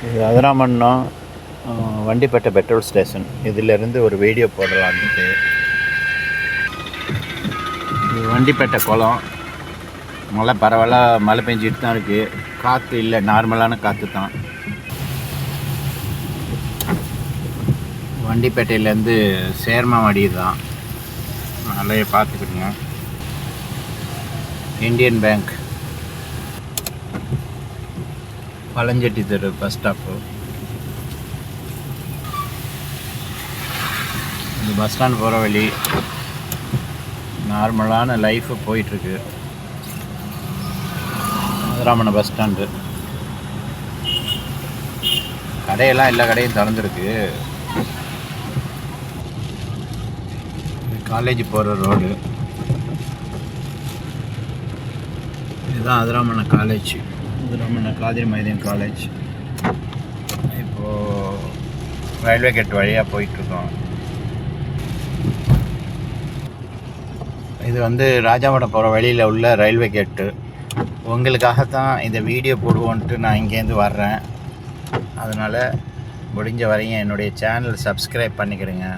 இது அதிராமன்னம் Vandipettai petrol station. இதிலேருந்து ஒரு வீடியோ போடலான்ட்டு. இது வண்டிப்பேட்டை குளம். மழை பரவாயில்ல, மழை பெஞ்சிட்டு தான் இருக்குது. காற்று இல்லை, நார்மலான காற்று தான். வண்டிப்பேட்டையிலேருந்து சேர்மாவடி தான். மழையை பார்த்துக்கிடுங்க. இந்தியன் பேங்க், பழஞ்செட்டி தெரு பஸ் ஸ்டாப்பு. இந்த பஸ் ஸ்டாண்ட் போகிற வழி. நார்மலான லைஃபு போயிட்டுருக்கு. அதிராமன்னம் பஸ் ஸ்டாண்டு. கடையெல்லாம் எல்லா கடையும் திறந்துருக்கு. காலேஜ் போகிற ரோடு இதுதான். அதிராமன்னம் காலேஜ், அதிராமன்னம் காதிர் மைதீன் காலேஜ். இப்போது ரயில்வே கேட் வழியாக போயிட்டுருக்கோம். இது வந்து ராஜாமடம் போகிற வழியில் உள்ள ரயில்வே கேட்டு. உங்களுக்காகத்தான் இந்த வீடியோ போடுவோன்ட்டு நான் இங்கேருந்து வர்றேன். அதனால் முடிஞ்ச வரையும் என்னுடைய சேனல் சப்ஸ்கிரைப் பண்ணிக்கிடுங்க.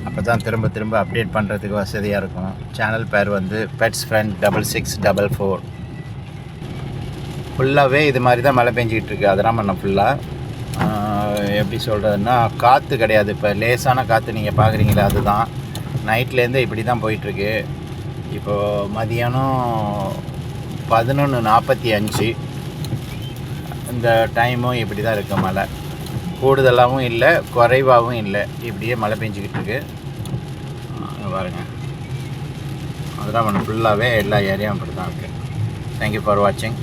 அப்போ தான் திரும்ப திரும்ப அப்டேட் பண்ணுறதுக்கு வசதியாக இருக்கும். சேனல் பேர் வந்து பெட்ஸ் ஃப்ரெண்ட் 6644. ஃபுல்லாகவே இது மாதிரி தான் மழை பெஞ்சிக்கிட்டு இருக்குது அதிராமன்னம் ஃபுல்லாக. எப்படி சொல்கிறதுன்னா, காற்று கிடையாது. இப்போ லேசான காற்று நீங்கள் பார்க்குறீங்களா, அதுதான். நைட்லேருந்து இப்படி தான் போயிட்டுருக்கு. இப்போது மதியானம் 11:45. இந்த டைமும் இப்படி தான் இருக்குது. மழை கூடுதலாகவும் இல்லை, குறைவாகவும் இல்லை. இப்படியே மழை பெஞ்சிக்கிட்டு இருக்கு. பாருங்கள், அதிராமன்னம் ஃபுல்லாகவே எல்லா ஏரியாவும் இப்படி தான் இருக்குது. தேங்க்யூ ஃபார் வாட்சிங்.